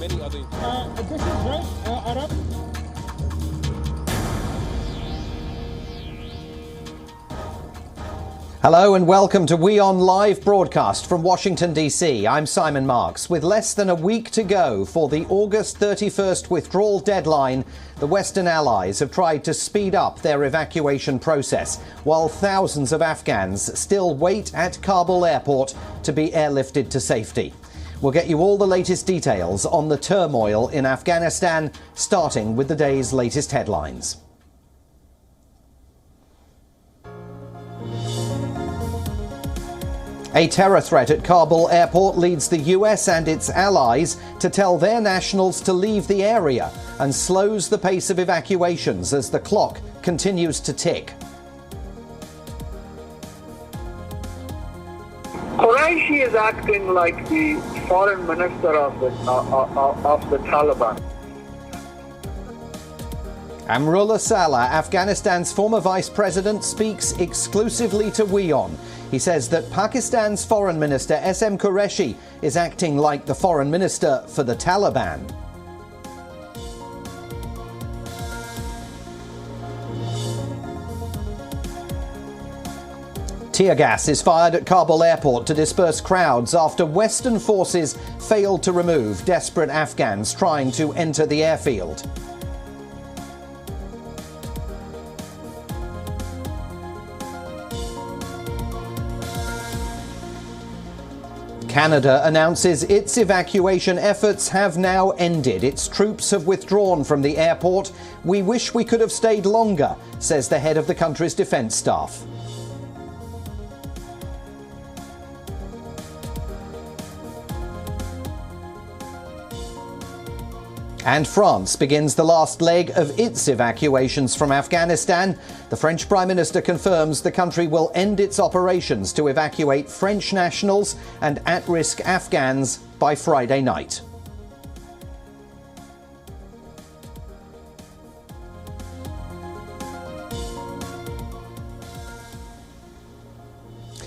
many other... This is right, Arab. Hello and welcome to WION Live Broadcast from Washington, D.C. I'm Simon Marks. With less than a week to go for the August 31st withdrawal deadline, the Western allies have tried to speed up their evacuation process, while thousands of Afghans still wait at Kabul airport to be airlifted to safety. We'll get you all the latest details on the turmoil in Afghanistan, starting with the day's latest headlines. A terror threat at Kabul airport leads the US and its allies to tell their nationals to leave the area and slows the pace of evacuations as the clock continues to tick. Qureshi is acting like the foreign minister of the Taliban. Amrullah Saleh, Afghanistan's former vice president, speaks exclusively to WION. He says that Pakistan's foreign minister SM Qureshi is acting like the foreign minister for the Taliban. Tear gas is fired at Kabul airport to disperse crowds after Western forces failed to remove desperate Afghans trying to enter the airfield. Canada announces its evacuation efforts have now ended. Its troops have withdrawn from the airport. We wish we could have stayed longer, says the head of the country's defence staff. And France begins the last leg of its evacuations from Afghanistan. The French Prime Minister confirms the country will end its operations to evacuate French nationals and at-risk Afghans by Friday night.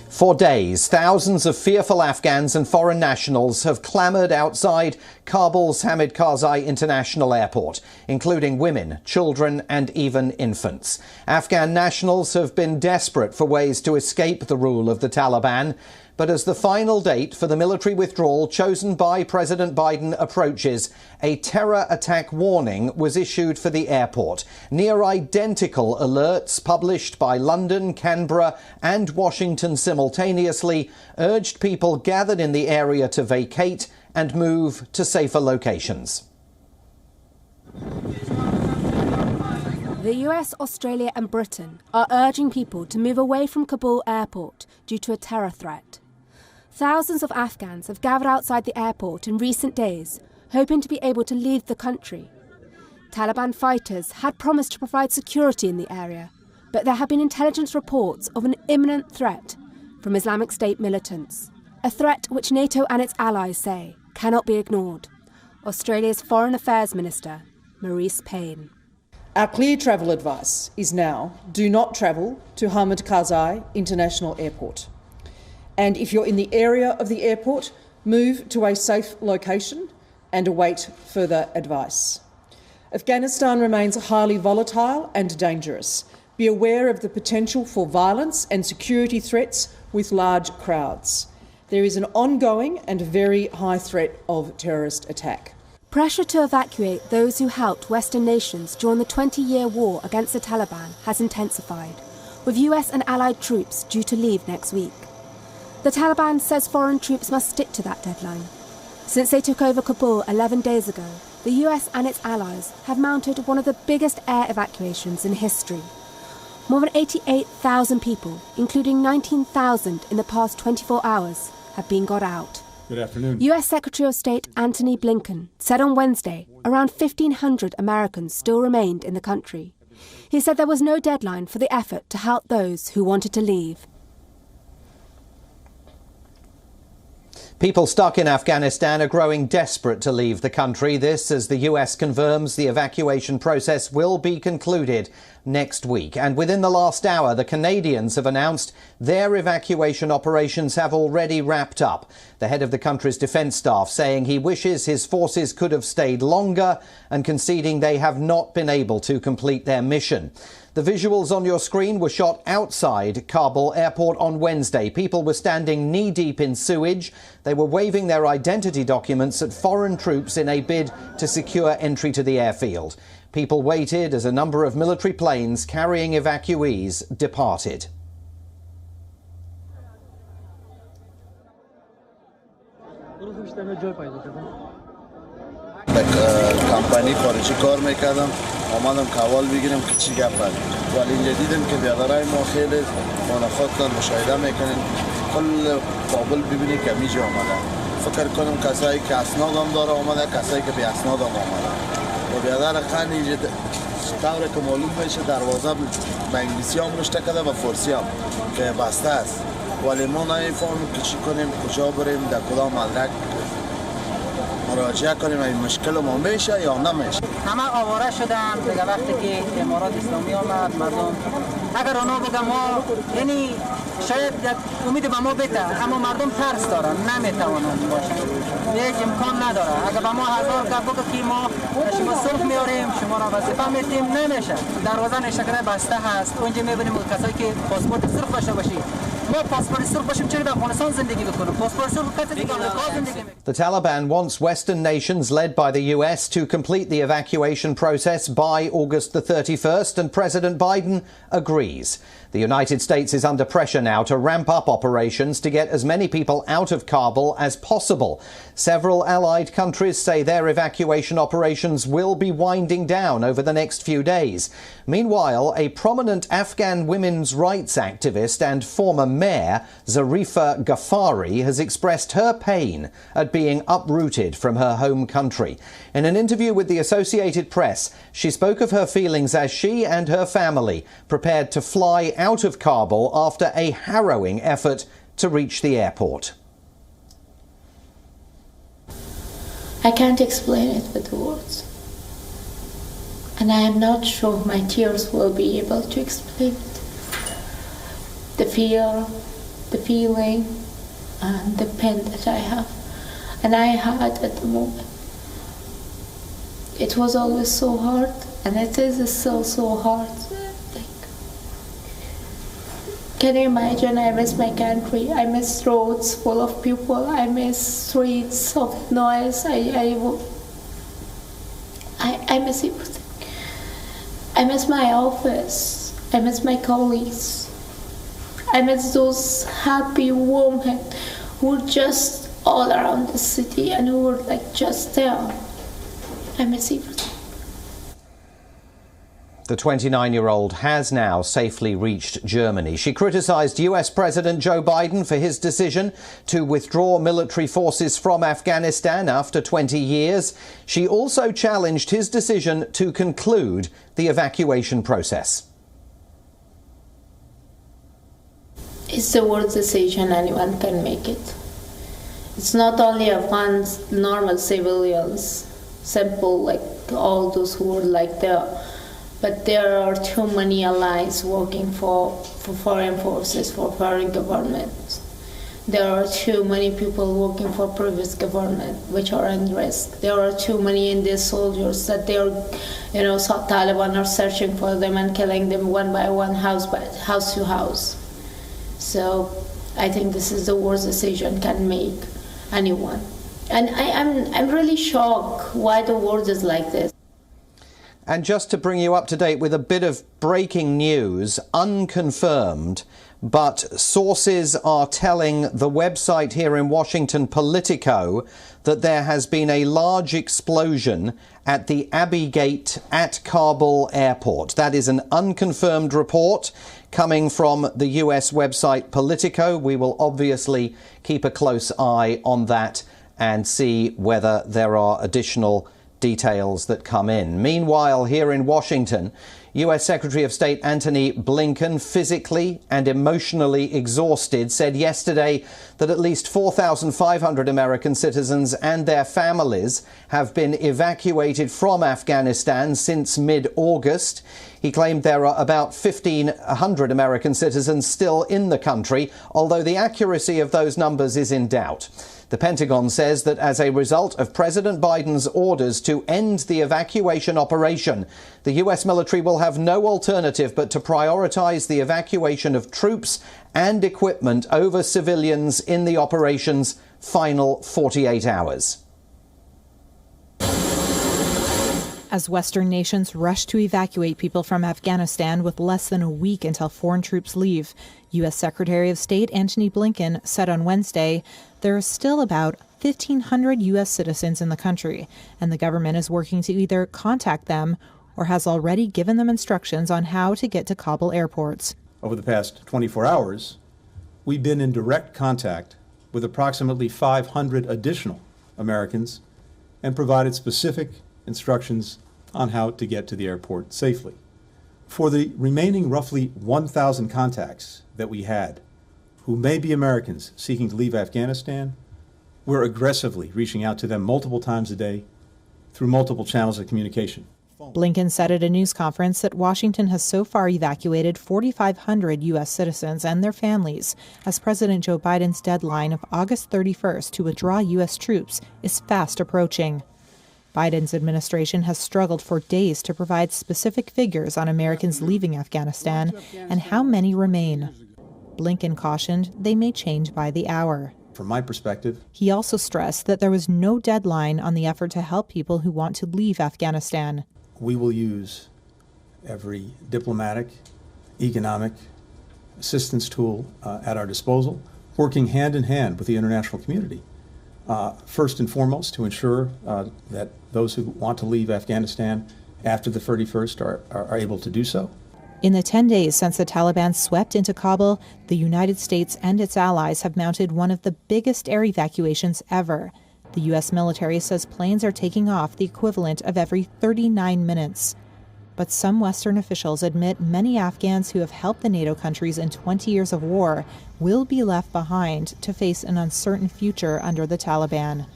For days, thousands of fearful Afghans and foreign nationals have clamoured outside Kabul's Hamid Karzai International Airport, including women, children and even infants. Afghan nationals have been desperate for ways to escape the rule of the Taliban. But as the final date for the military withdrawal chosen by President Biden approaches, a terror attack warning was issued for the airport. Near identical alerts published by London, Canberra and Washington simultaneously urged people gathered in the area to vacate and move to safer locations. The US, Australia and Britain are urging people to move away from Kabul airport due to a terror threat. Thousands of Afghans have gathered outside the airport in recent days, hoping to be able to leave the country. Taliban fighters had promised to provide security in the area, but there have been intelligence reports of an imminent threat from Islamic State militants, a threat which NATO and its allies say cannot be ignored. Australia's Foreign Affairs Minister, Marise Payne. Our clear travel advice is now do not travel to Hamid Karzai International Airport. And if you're in the area of the airport, move to a safe location and await further advice. Afghanistan remains highly volatile and dangerous. Be aware of the potential for violence and security threats with large crowds. There is an ongoing and very high threat of terrorist attack. Pressure to evacuate those who helped Western nations during the 20-year war against the Taliban has intensified, with US and allied troops due to leave next week. The Taliban says foreign troops must stick to that deadline. Since they took over Kabul 11 days ago, the US and its allies have mounted one of the biggest air evacuations in history. More than 88,000 people, including 19,000 in the past 24 hours, have been got out. Good afternoon. US Secretary of State Antony Blinken said on Wednesday around 1,500 Americans still remained in the country. He said there was no deadline for the effort to help those who wanted to leave. People stuck in Afghanistan are growing desperate to leave the country. This as the US confirms the evacuation process will be concluded next week. And within the last hour, the Canadians have announced their evacuation operations have already wrapped up. The head of the country's defence staff saying he wishes his forces could have stayed longer and conceding they have not been able to complete their mission. The visuals on your screen were shot outside Kabul airport on Wednesday. People were standing knee-deep in sewage. They were waving their identity documents at foreign troops in a bid to secure entry to the airfield. People waited as a number of military planes carrying evacuees departed. کمپانی خارجی کار میکردم آمدم کابل بگیرم که چی گپ بود ولی اینجا دیدم که بیادرای ما خیلی منافقت مشاهده میکنین کل کابل ببینید که میجا آمده فکر کنم کسایی که اسناد هم داره آمده کسایی که بی اسناد هم آمده و بیادر قن اینجا طوری که معلوم میشه دروازه به انگلیسی هم نوشته کرده و فارسی هم که بسته است ولی ما نمیفهمیم که چی کنیم کجا بریم در کدام مدرک مراجعه کنیم این مشکل ما میشه یا نمیشه. همه آواره شدن دیگه وقتی که امارات اسلامی آمد مردم اگر اونا بگم ما یعنی شاید امید به ما بده اما مردم ترس دارن نمیتوانند باشن هیچ امکان نداره اگر به ما هزار بگه که ما شما صلح میاریم شما را وظیفه میتیم نمیشه دروازه نشکره بسته هست اونجا میبینیم کسایی که پاسپورت سرخ داشته باشی The Taliban wants Western nations led by the US to complete the evacuation process by August the 31st, and President Biden agrees. The United States is under pressure now to ramp up operations to get as many people out of Kabul as possible. Several allied countries say their evacuation operations will be winding down over the next few days. Meanwhile, a prominent Afghan women's rights activist and former mayor, Zarifa Ghaffari, has expressed her pain at being uprooted from her home country. In an interview with the Associated Press, she spoke of her feelings as she and her family prepared to fly out of Kabul after a harrowing effort to reach the airport. I can't explain it with words. And I am not sure my tears will be able to explain it. The fear, the feeling, and the pain that I have. And I had at the moment. It was always so hard, and it is still so hard. Can you imagine? I miss my country. I miss roads full of people. I miss streets of noise. I miss everything. I miss my office. I miss my colleagues. I miss those happy women who were just all around the city and who were like just there. I miss everything. The 29-year-old has now safely reached Germany. She criticised US President Joe Biden for his decision to withdraw military forces from Afghanistan after 20 years. She also challenged his decision to conclude the evacuation process. It's the worst decision anyone can make it. It's not only Afghans, normal civilians, simple like all those who were like there. But there are too many allies working for foreign forces, for foreign governments. There are too many people working for previous government, which are at risk. There are too many Indian soldiers that they are, Taliban are searching for them and killing them one by one, house to house. So I think this is the worst decision can make anyone. And I'm really shocked why the world is like this. And just to bring you up to date with a bit of breaking news, unconfirmed, but sources are telling the website here in Washington, Politico, that there has been a large explosion at the Abbey Gate at Kabul airport. That is an unconfirmed report coming from the US website Politico. We will obviously keep a close eye on that and see whether there are additional details that come in. Meanwhile, here in Washington, US Secretary of State Antony Blinken, physically and emotionally exhausted, said yesterday that at least 4,500 American citizens and their families have been evacuated from Afghanistan since mid-August. He claimed there are about 1,500 American citizens still in the country, although the accuracy of those numbers is in doubt. The Pentagon says that as a result of President Biden's orders to end the evacuation operation, the US military will have no alternative but to prioritize the evacuation of troops and equipment over civilians in the operation's final 48 hours. As Western nations rush to evacuate people from Afghanistan with less than a week until foreign troops leave, U.S. Secretary of State Antony Blinken said on Wednesday there are still about 1,500 U.S. citizens in the country, and the government is working to either contact them or has already given them instructions on how to get to Kabul airports. Over the past 24 hours, we've been in direct contact with approximately 500 additional Americans and provided specific instructions on how to get to the airport safely. For the remaining roughly 1,000 contacts that we had, who may be Americans seeking to leave Afghanistan, we're aggressively reaching out to them multiple times a day through multiple channels of communication. Blinken said at a news conference that Washington has so far evacuated 4,500 U.S. citizens and their families, as President Joe Biden's deadline of August 31st to withdraw U.S. troops is fast approaching. Biden's administration has struggled for days to provide specific figures on Americans leaving Afghanistan and how many remain. Blinken cautioned they may change by the hour. From my perspective, he also stressed that there was no deadline on the effort to help people who want to leave Afghanistan. We will use every diplomatic, economic assistance tool at our disposal, working hand in hand with the international community. First and foremost, to ensure that those who want to leave Afghanistan after the 31st are able to do so. In the 10 days since the Taliban swept into Kabul, the United States and its allies have mounted one of the biggest air evacuations ever. The U.S. military says planes are taking off the equivalent of every 39 minutes. But some Western officials admit many Afghans who have helped the NATO countries in 20 years of war will be left behind to face an uncertain future under the Taliban.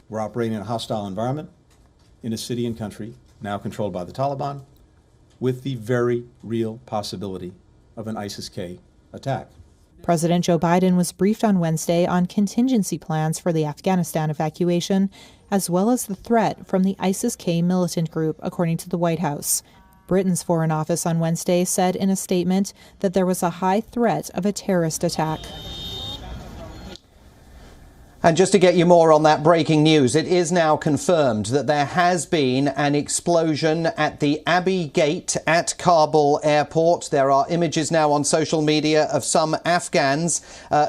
We're operating in a hostile environment in a city and country now controlled by the Taliban, with the very real possibility of an ISIS-K attack. President Joe Biden was briefed on Wednesday on contingency plans for the Afghanistan evacuation, as well as the threat from the ISIS-K militant group, according to the White House. Britain's Foreign Office on Wednesday said in a statement that there was a high threat of a terrorist attack. And just to get you more on that breaking news, it is now confirmed that there has been an explosion at the Abbey Gate at Kabul airport. There are images now on social media of some Afghans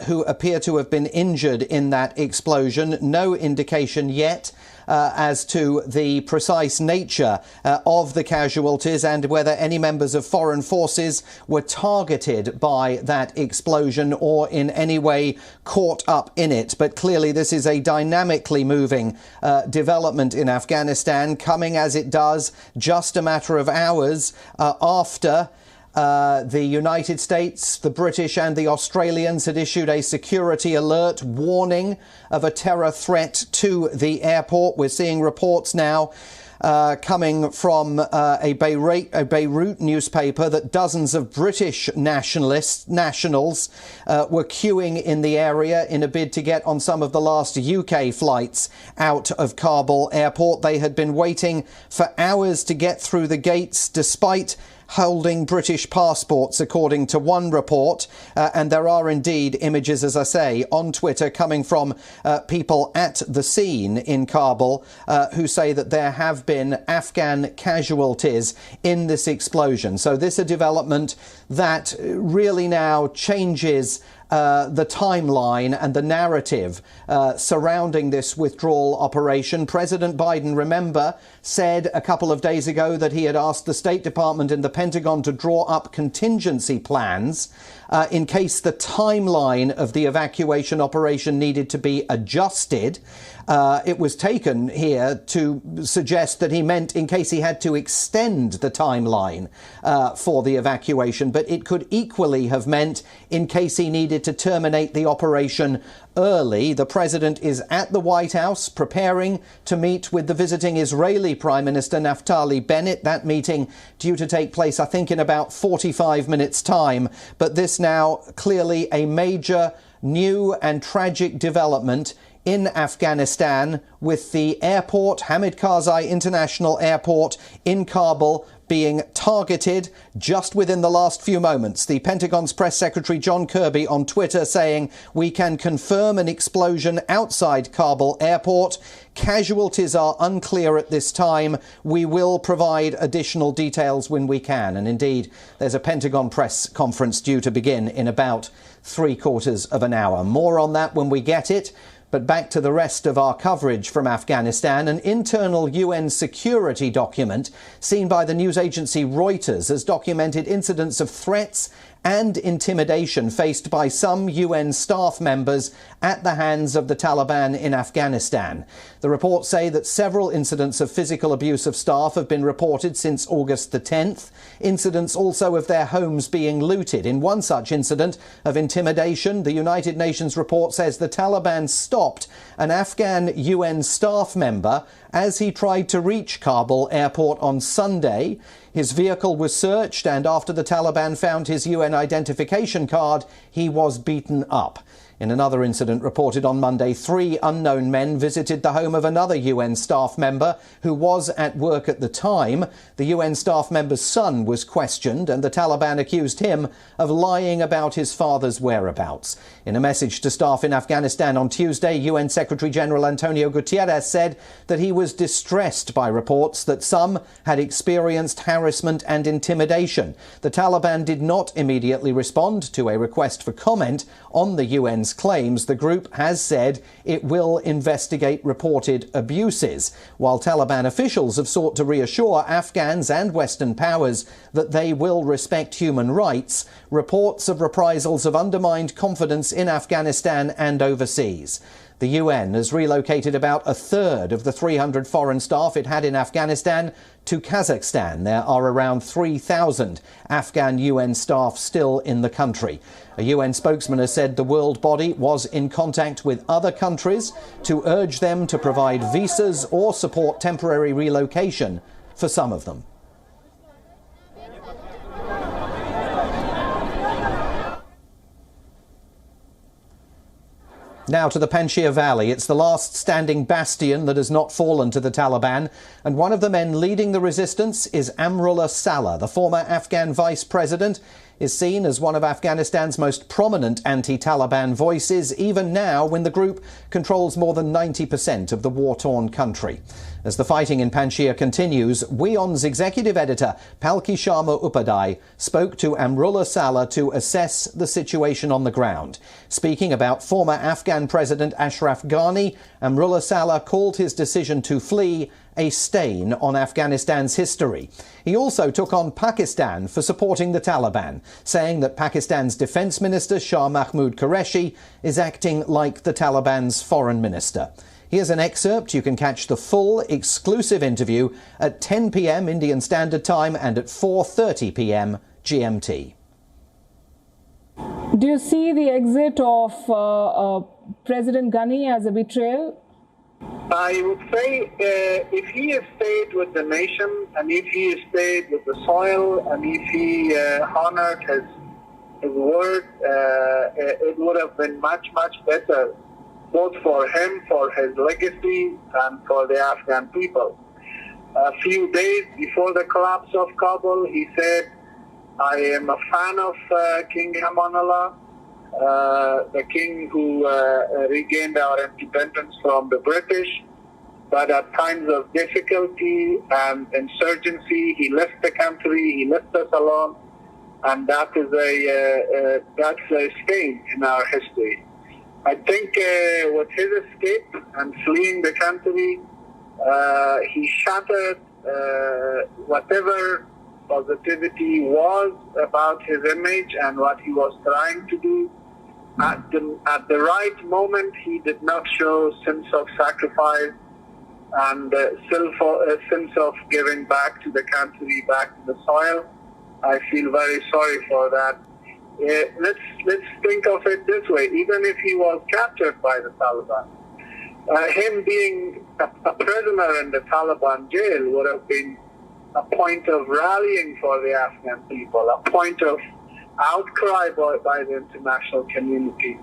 who appear to have been injured in that explosion. No indication yet as to the precise nature of the casualties and whether any members of foreign forces were targeted by that explosion or in any way caught up in it. But clearly this is a dynamically moving development in Afghanistan, coming as it does just a matter of hours after the United States, the British and the Australians had issued a security alert warning of a terror threat to the airport. We're seeing reports now coming from a Beirut newspaper that dozens of British nationals were queuing in the area in a bid to get on some of the last UK flights out of Kabul airport. They had been waiting for hours to get through the gates despite holding British passports, according to one report. And there are indeed images, as I say, on Twitter coming from people at the scene in Kabul who say that there have been Afghan casualties in this explosion. So this is a development that really now changes the timeline and the narrative surrounding this withdrawal operation. President Biden, remember, said a couple of days ago that he had asked the State Department and the Pentagon to draw up contingency plans in case the timeline of the evacuation operation needed to be adjusted. It was taken here to suggest that he meant in case he had to extend the timeline for the evacuation, but it could equally have meant in case he needed to terminate the operation early. The president is at the White House preparing to meet with the visiting Israeli Prime Minister Naftali Bennett. That meeting due to take place, I think, in about 45 minutes' time. But this now clearly a major new and tragic development in Afghanistan, with the airport, Hamid Karzai International Airport in Kabul, being targeted just within the last few moments. The Pentagon's press secretary John Kirby on Twitter saying, "We can confirm an explosion outside Kabul airport. Casualties are unclear at this time. We will provide additional details when we can." And indeed, there's a Pentagon press conference due to begin in about 3/4 of an hour. More on that when we get it. But back to the rest of our coverage from Afghanistan. An internal UN security document seen by the news agency Reuters has documented incidents of threats and intimidation faced by some UN staff members at the hands of the Taliban in Afghanistan. The reports say that several incidents of physical abuse of staff have been reported since August the 10th. Incidents also of their homes being looted. In one such incident of intimidation, the United Nations report says the Taliban stopped an Afghan UN staff member as he tried to reach Kabul airport on Sunday. His vehicle was searched, and after the Taliban found his UN identification card, he was beaten up. In another incident reported on Monday, 3 unknown men visited the home of another UN staff member who was at work at the time. The UN staff member's son was questioned, and the Taliban accused him of lying about his father's whereabouts. In a message to staff in Afghanistan on Tuesday, UN Secretary-General Antonio Guterres said that he was distressed by reports that some had experienced harassment and intimidation. The Taliban did not immediately respond to a request for comment on the UN's claims. The group has said it will investigate reported abuses, while Taliban officials have sought to reassure Afghans and Western powers that they will respect human rights. Reports of reprisals have undermined confidence in Afghanistan and overseas. The UN has relocated about a third of the 300 foreign staff it had in Afghanistan to Kazakhstan. There are around 3,000 Afghan UN staff still in the country. A UN spokesman has said the world body was in contact with other countries to urge them to provide visas or support temporary relocation for some of them. Now to the Panjshir Valley. It's the last standing bastion that has not fallen to the Taliban, and one of the men leading the resistance is Amrullah Saleh. The former Afghan vice president is seen as one of Afghanistan's most prominent anti-Taliban voices, even now when the group controls more than 90% of the war-torn country. As the fighting in Panjshir continues, WION's executive editor, Palki Sharma Upadhyay, spoke to Amrullah Saleh to assess the situation on the ground. Speaking about former Afghan President Ashraf Ghani, Amrullah Saleh called his decision to flee a stain on Afghanistan's history. He also took on Pakistan for supporting the Taliban, saying that Pakistan's Defence Minister Shah Mahmood Qureshi is acting like the Taliban's foreign minister. Here's an excerpt. You can catch the full exclusive interview at 10 p.m. Indian Standard Time and at 4:30 p.m. GMT. Do you see the exit of President Ghani as a betrayal? I would say if he has stayed with the nation, and if he has stayed with the soil, and if he honored his word, it would have been much, much better, both for him, for his legacy, and for the Afghan people. A few days before the collapse of Kabul, he said, "I am a fan of King Amanullah, the king who regained our independence from the British, but at times of difficulty and insurgency, he left the country, he left us alone, and that's a stain in our history." I think with his escape and fleeing the country, he shattered whatever positivity was about his image and what he was trying to do. At the right moment, he did not show sense of sacrifice and sense of giving back to the country, back to the soil. I feel very sorry for that. Let's think of it this way. Even if he was captured by the Taliban, him being a prisoner in the Taliban jail would have been a point of rallying for the Afghan people, a point of outcry by the international community.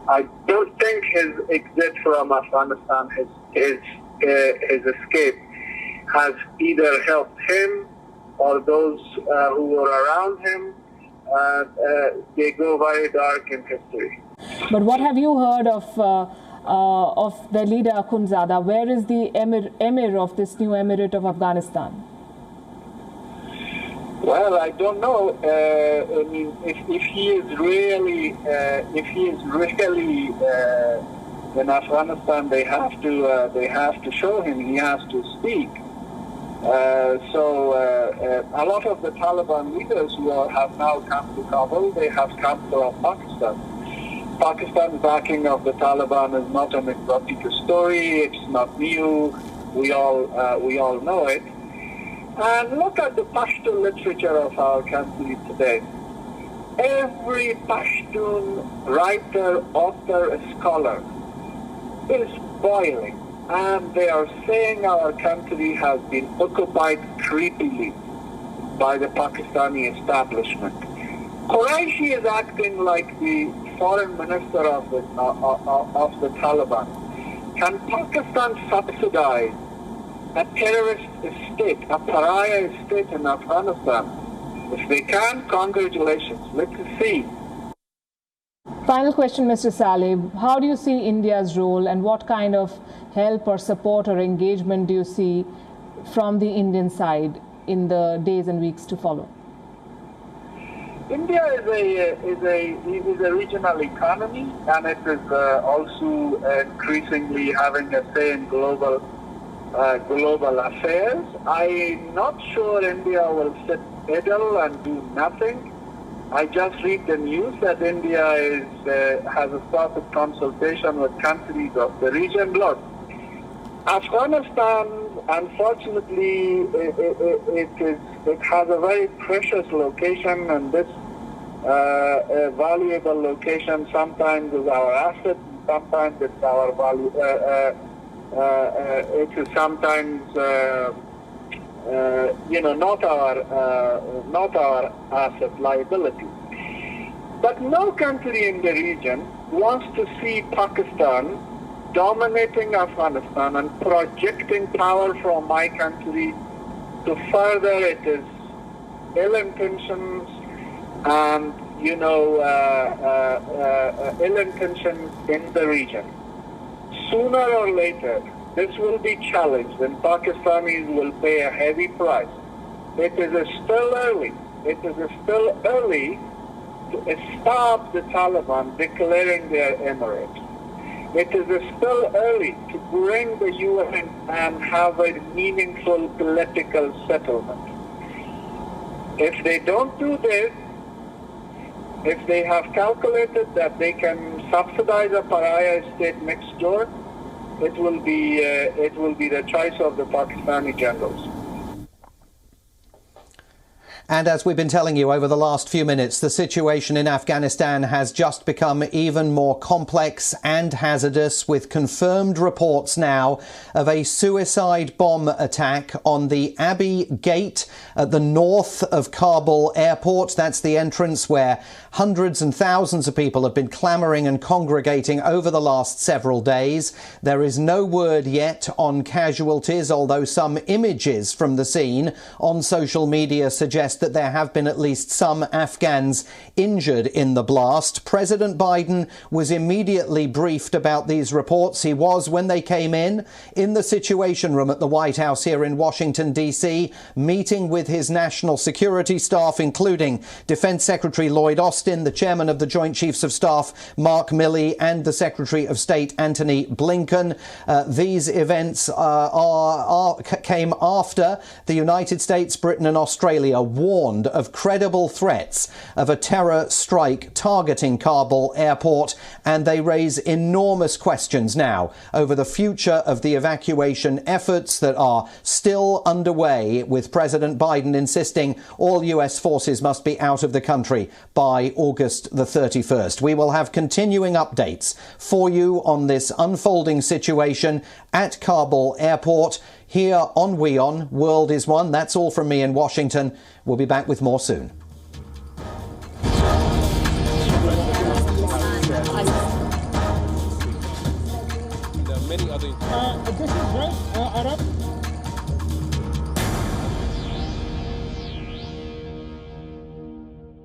I don't think his exit from Afghanistan, his escape, has either helped him or those who were around him. They go very dark in history. But what have you heard of the leader Akhundzada? Where is the emir of this new emirate of Afghanistan? Well, I don't know. I mean, if he is really in Afghanistan, they have to show him. He has to speak. So a lot of the Taliban leaders who have now come to Kabul, they have come from Pakistan. Pakistan's backing of the Taliban is not an exotic story. It's not new. We all know it. And look at the Pashtun literature of our country today. Every Pashtun writer, author, scholar is boiling. And they are saying our country has been occupied creepily by the Pakistani establishment. Qureshi is acting like the foreign minister of the Taliban. Can Pakistan subsidize a terrorist state, a pariah state in Afghanistan? If they can, congratulations. Let's see. Final question, Mr. Saleh. How do you see India's role, and what kind of help or support or engagement do you see from the Indian side in the days and weeks to follow? India is a regional economy, and it is also increasingly having a say in global affairs. I'm not sure India will sit idle and do nothing. I just read the news that India has started consultation with countries of the region. Look, Afghanistan, unfortunately, it has a very precious location, and this valuable location sometimes is our asset, sometimes it's our value. It is sometimes not our asset, liability. But no country in the region wants to see Pakistan dominating Afghanistan and projecting power from my country to further its ill intentions and ill intentions in the region. Sooner or later, this will be challenged, and Pakistanis will pay a heavy price. It is still early. It is still early to stop the Taliban declaring their emirate. It is still early to bring the UN and have a meaningful political settlement. If they don't do this, if they have calculated that they can subsidize a pariah state next door, it will be the choice of the Pakistani generals. And as we've been telling you over the last few minutes, the situation in Afghanistan has just become even more complex and hazardous, with confirmed reports now of a suicide bomb attack on the Abbey Gate at the north of Kabul airport. That's the entrance where hundreds and thousands of people have been clamouring and congregating over the last several days. There is no word yet on casualties, although some images from the scene on social media suggest that there have been at least some Afghans injured in the blast. President Biden was immediately briefed about these reports. He was, when they came in the Situation Room at the White House here in Washington, D.C., meeting with his national security staff, including Defense Secretary Lloyd Austin, the chairman of the Joint Chiefs of Staff, Mark Milley, and the Secretary of State, Antony Blinken. These events came after the United States, Britain and Australia warned of credible threats of a terror strike targeting Kabul airport, and they raise enormous questions now over the future of the evacuation efforts that are still underway, with President Biden insisting all US forces must be out of the country by August the 31st. We will have continuing updates for you on this unfolding situation at Kabul airport here on WION. World is One. That's all from me in Washington. We'll be back with more soon. This is right, Arab.